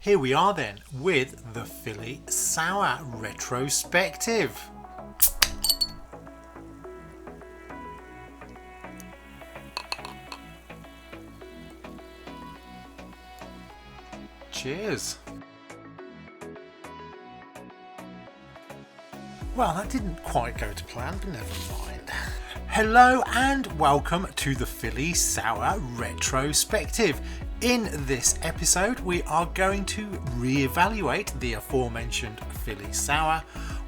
Here we are then with the Philly Shour Retrospective. Cheers. Well, that didn't quite go to plan, but never mind. Hello and welcome to the Philly Shour Retrospective. In this episode, we are going to re-evaluate the aforementioned Philly Shour.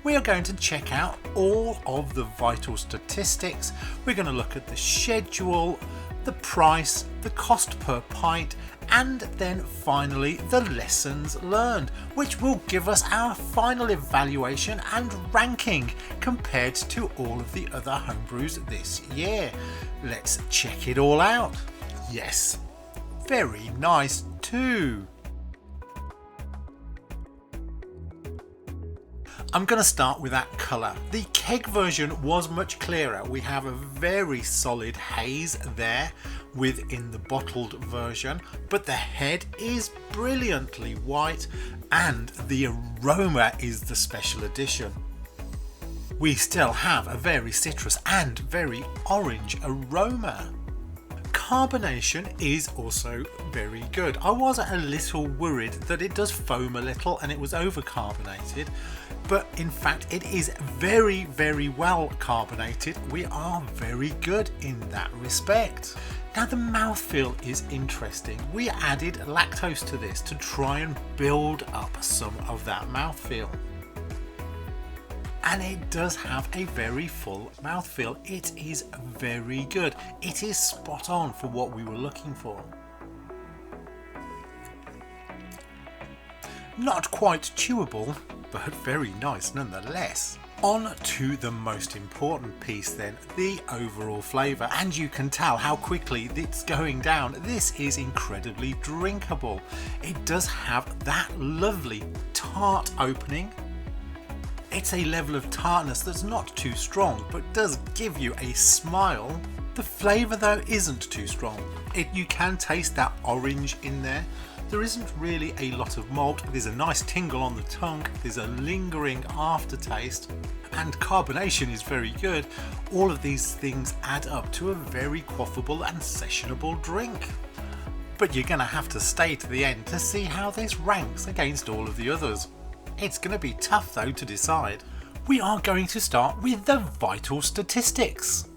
We are going to check out all of the vital statistics. We're going to look at the schedule, the price, the cost per pint, and then finally the lessons learned, which will give us our final evaluation and ranking compared to all of the other homebrews this year. Let's check it all out. Yes, very nice too. I'm going to start with that colour. The keg version was much clearer. We have a very solid haze there within the bottled version, but the head is brilliantly white and the aroma is the special edition. We still have a very citrus and very orange aroma. Carbonation is also very good. I was a little worried that it does foam a little and it was over carbonated, but in fact it is very, very well carbonated. We are very good in that respect. Now the mouthfeel is interesting. We added lactose to this to try and build up some of that mouthfeel. And it does have a very full mouthfeel. It is very good. It is spot on for what we were looking for. Not quite chewable, but very nice nonetheless. On to the most important piece then, the overall flavour, and you can tell how quickly it's going down. This is incredibly drinkable. It does have that lovely tart opening. It's a level of tartness that's not too strong, but does give you a smile. The flavour though isn't too strong. You can taste that orange in there. There isn't really a lot of malt. There's a nice tingle on the tongue. There's a lingering aftertaste, and carbonation is very good. All of these things add up to a very quaffable and sessionable drink. But you're going to have to stay to the end to see how this ranks against all of the others. It's going to be tough though to decide. We are going to start with the vital statistics.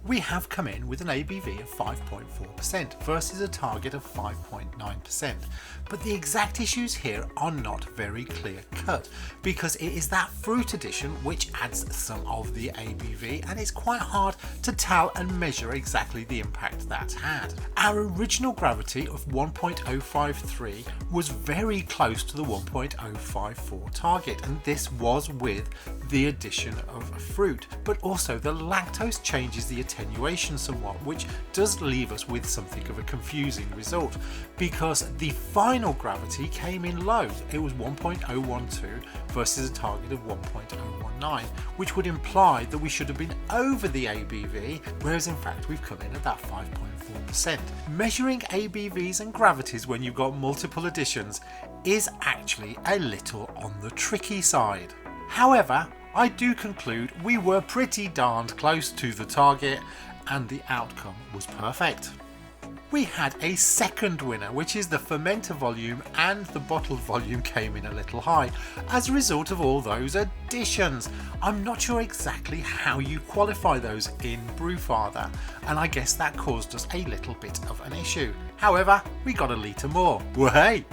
We have come in with an ABV of 5.4% versus a target of 5.9%. But the exact issues here are not very clear cut because it is that fruit addition which adds some of the ABV, and it's quite hard to tell and measure exactly the impact that had. Our original gravity of 1.053 was very close to the 1.054 target, and this was with the addition of fruit, but also the lactose changes the attenuation somewhat, which does leave us with something of a confusing result because the final gravity came in low. It was 1.012 versus a target of 1.019, which would imply that we should have been over the ABV, whereas in fact we've come in at that 5.4%. Measuring ABVs and gravities when you've got multiple additions is actually a little on the tricky side. However, I do conclude we were pretty darned close to the target and the outcome was perfect. We had a second winner, which is the fermenter volume, and the bottled volume came in a little high as a result of all those additions. I'm not sure exactly how you qualify those in Brewfather, and I guess that caused us a little bit of an issue. However, we got a litre more. Wahey!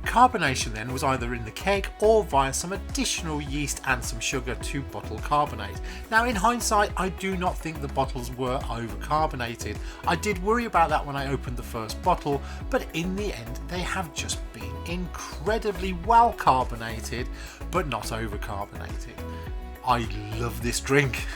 Carbonation then was either in the keg or via some additional yeast and some sugar to bottle carbonate. Now in hindsight, I do not think the bottles were overcarbonated. I did worry about that when I opened the first bottle, but in the end they have just been incredibly well carbonated, but not overcarbonated. I love this drink.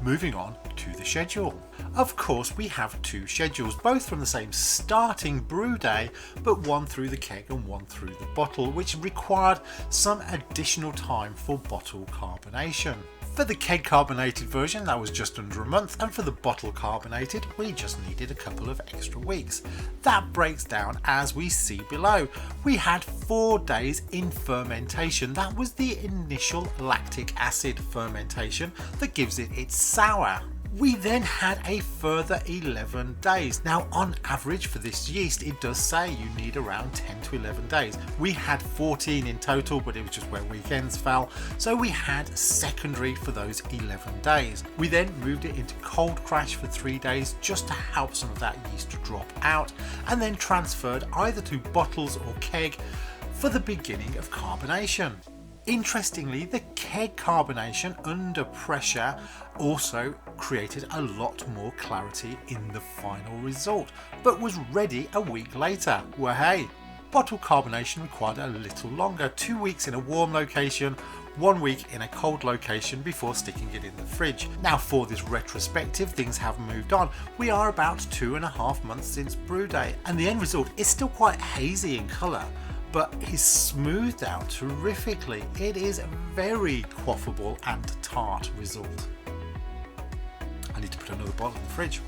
Moving on to the schedule. Of course, we have two schedules, both from the same starting brew day, but one through the keg and one through the bottle, which required some additional time for bottle carbonation. For the keg carbonated version, that was just under a month, and for the bottle carbonated, we just needed a couple of extra weeks. That breaks down as we see below. We had 4 days in fermentation. That was the initial lactic acid fermentation that gives it its sour. We then had a further 11 days. Now on average for this yeast it does say you need around 10 to 11 days. We had 14 in total, but it was just where weekends fell, so we had secondary for those 11 days. We then moved it into cold crash for 3 days just to help some of that yeast to drop out, and then transferred either to bottles or keg for the beginning of carbonation. Interestingly, the keg carbonation under pressure also created a lot more clarity in the final result, but was ready a week later. Well, hey, bottle carbonation required a little longer, 2 weeks in a warm location, 1 week in a cold location before sticking it in the fridge. Now for this retrospective, things have moved on. We are about 2.5 months since brew day, and the end result is still quite hazy in colour, but is smoothed out terrifically. It is a very quaffable and tart result. I need to put another bottle in the fridge.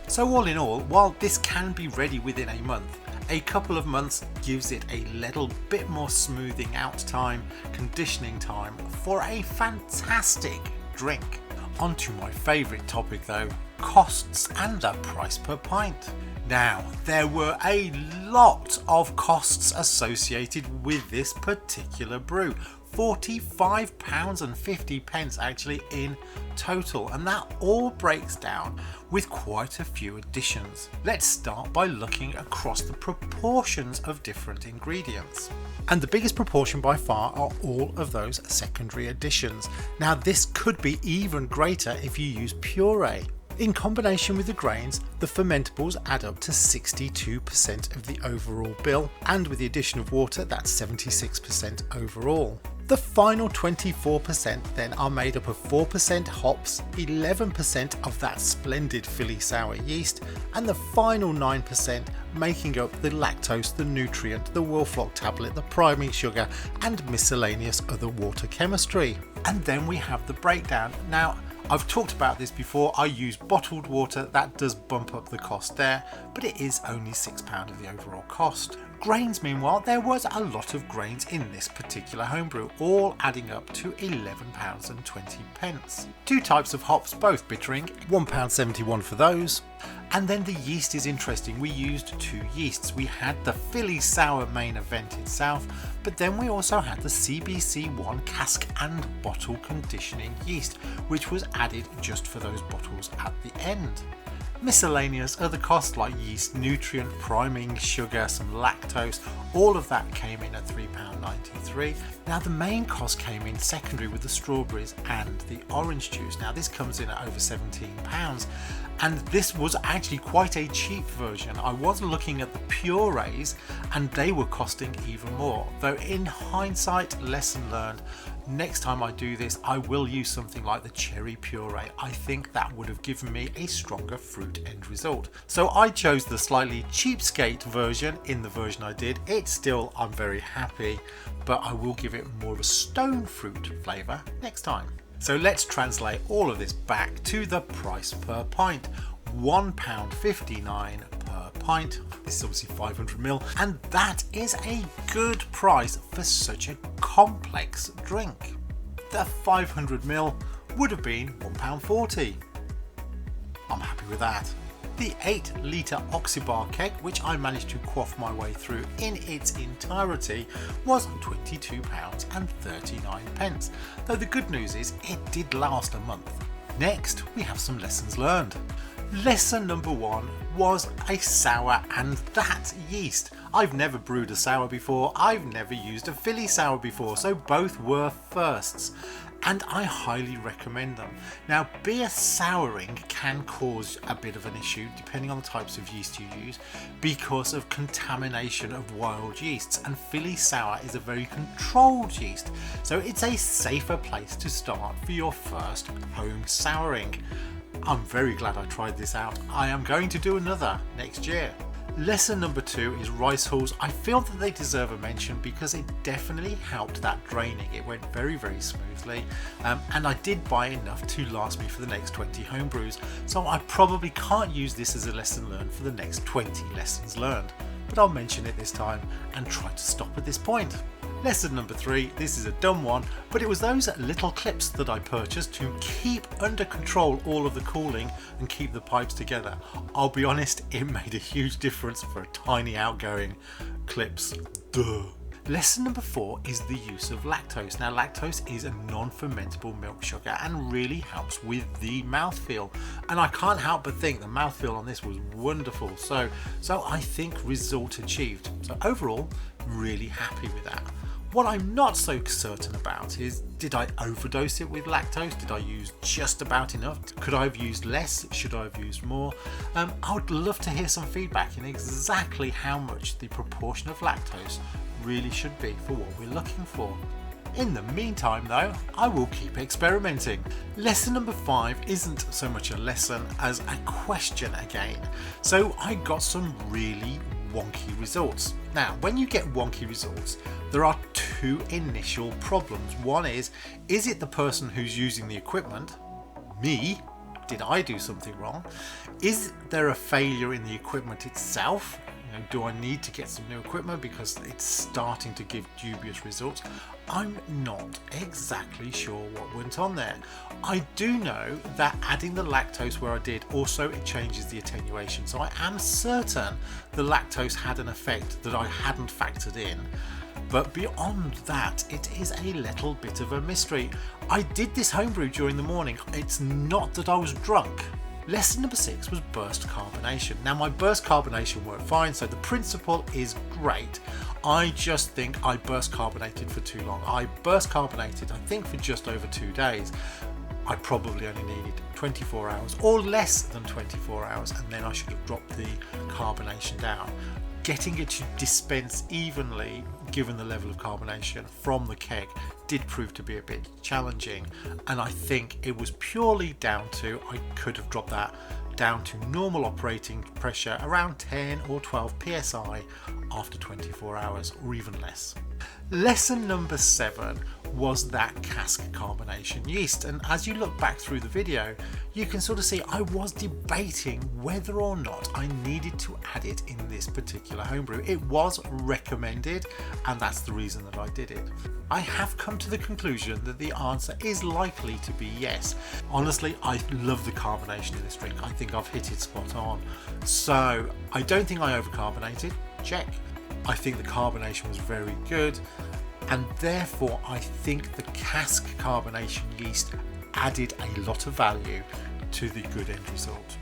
So all in all, while this can be ready within a month, a couple of months gives it a little bit more smoothing out time, conditioning time for a fantastic drink. On to my favourite topic though, costs and the price per pint. Now, there were a lot of costs associated with this particular brew. £45.50 actually in total, and that all breaks down with quite a few additions. Let's start by looking across the proportions of different ingredients. And the biggest proportion by far are all of those secondary additions. Now this could be even greater if you use puree. In combination with the grains, the fermentables add up to 62% of the overall bill, and with the addition of water, that's 76% overall. The final 24% then are made up of 4% hops, 11% of that splendid Philly Shour yeast, and the final 9% making up the lactose, the nutrient, the Wilflock tablet, the priming sugar, and miscellaneous other water chemistry. And then we have the breakdown. Now, I've talked about this before. I use bottled water, that does bump up the cost there, but it is only £6 of the overall cost. Grains, meanwhile, there was a lot of grains in this particular homebrew, all adding up to £11.20. 2 types of hops, both bittering, £1.71 for those. And then the yeast is interesting. We used 2 yeasts. We had the Philly Shour main event itself, but then we also had the CBC1 cask and bottle conditioning yeast, which was added just for those bottles at the end. Miscellaneous other costs like yeast, nutrient, priming, sugar, some lactose, all of that came in at £3.93. Now the main cost came in secondary with the strawberries and the orange juice. Now this comes in at over £17, and this was actually quite a cheap version. I was looking at the purees and they were costing even more, though in hindsight, lesson learned. Next time I do this, I will use something like the cherry puree. I think that would have given me a stronger fruit end result. So I chose the slightly cheapskate version in the version I did. It's still, I'm very happy, but I will give it more of a stone fruit flavour next time. So let's translate all of this back to the price per pint. £1.59 per pint. This is obviously 500ml, and that is a good price for such a complex drink. The 500ml would have been £1.40. I'm happy with that. The 8 litre Oxybar keg, which I managed to quaff my way through in its entirety, was £22.39. Though the good news is it did last a month. Next, we have some lessons learned. Lesson number 1 was a sour and that yeast. I've never brewed a sour before, I've never used a Philly Shour before, so both were firsts, and I highly recommend them. Now, beer souring can cause a bit of an issue depending on the types of yeast you use because of contamination of wild yeasts, and Philly Shour is a very controlled yeast, so it's a safer place to start for your first home souring. I'm very glad I tried this out. I am going to do another next year. Lesson number 2 is rice hulls. I feel that they deserve a mention because it definitely helped that draining. It went very, very smoothly, and I did buy enough to last me for the next 20 homebrews, so I probably can't use this as a lesson learned for the next 20 lessons learned, but I'll mention it this time and try to stop at this point. Lesson number 3, this is a dumb one, but it was those little clips that I purchased to keep under control all of the cooling and keep the pipes together. I'll be honest, it made a huge difference for tiny outgoing clips. Duh. Lesson number 4 is the use of lactose. Now lactose is a non-fermentable milk sugar and really helps with the mouthfeel, and I can't help but think the mouthfeel on this was wonderful, so I think result achieved. So overall, really happy with that. What I'm not so certain about is, did I overdose it with lactose? Did I use just about enough? Could I have used less? Should I have used more? I would love to hear some feedback in exactly how much the proportion of lactose really should be for what we're looking for. In the meantime though, I will keep experimenting. Lesson number 5 isn't so much a lesson as a question again. So I got some really wonky results. Now, when you get wonky results, there are 2 initial problems. One is it the person who's using the equipment? Me? Did I do something wrong? Is there a failure in the equipment itself? You know, do I need to get some new equipment because it's starting to give dubious results? I'm not exactly sure what went on there. I do know that adding the lactose where I did, also it changes the attenuation, so I am certain the lactose had an effect that I hadn't factored in. But beyond that, it is a little bit of a mystery. I did this homebrew during the morning. It's not that I was drunk. Lesson number 6 was burst carbonation. Now my burst carbonation worked fine, so the principle is great. I just think I burst carbonated for too long. I burst carbonated, I think, for just over 2 days. I probably only needed 24 hours or less than 24 hours, and then I should have dropped the carbonation down. Getting it to dispense evenly, given the level of carbonation from the keg, did prove to be a bit challenging, and I think it was purely down to I could have dropped that down to normal operating pressure around 10 or 12 psi after 24 hours or even less. Lesson number 7 was that cask carbonation yeast, and as you look back through the video you can sort of see I was debating whether or not I needed to add it in this particular homebrew. It was recommended and that's the reason that I did it. I have come to the conclusion that the answer is likely to be yes. Honestly, I love the carbonation in this drink. I think I've hit it spot on. So I don't think I overcarbonated. Check. I think the carbonation was very good, and therefore I think the cask carbonation yeast added a lot of value to the good end result.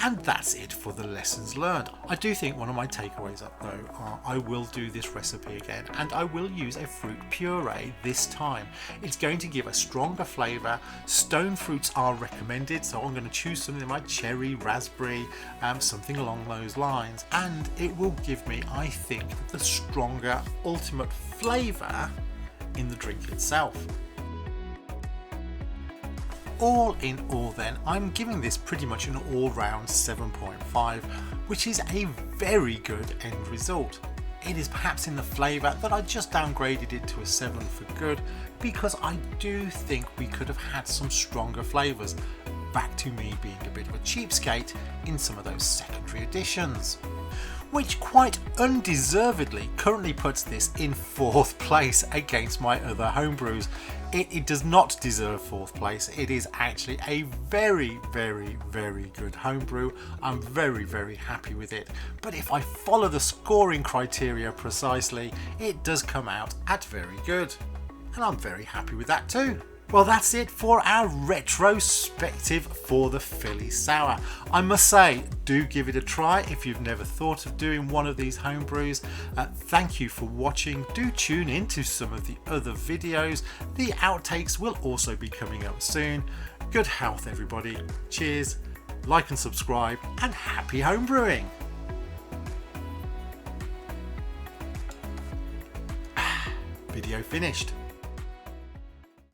And that's it for the lessons learned. I do think one of my takeaways up though are I will do this recipe again, and I will use a fruit puree this time. It's going to give a stronger flavour. Stone fruits are recommended, so I'm going to choose something like cherry, raspberry, something along those lines, and it will give me, I think, the stronger ultimate flavour in the drink itself. All in all then, I'm giving this pretty much an all-round 7.5, which is a very good end result. It is perhaps in the flavour that I just downgraded it to a 7 for good, because I do think we could have had some stronger flavours, back to me being a bit of a cheapskate in some of those secondary editions. Which quite undeservedly currently puts this in 4th place against my other homebrews. It does not deserve 4th place. It is actually a very, very, very good homebrew. I'm very, very happy with it. But if I follow the scoring criteria precisely, it does come out at very good. And I'm very happy with that too. Well, that's it for our retrospective for the Philly Shour. I must say, do give it a try if you've never thought of doing one of these homebrews. Thank you for watching. Do tune into some of the other videos. The outtakes will also be coming up soon. Good health, everybody. Cheers, like and subscribe, and happy homebrewing. Video finished.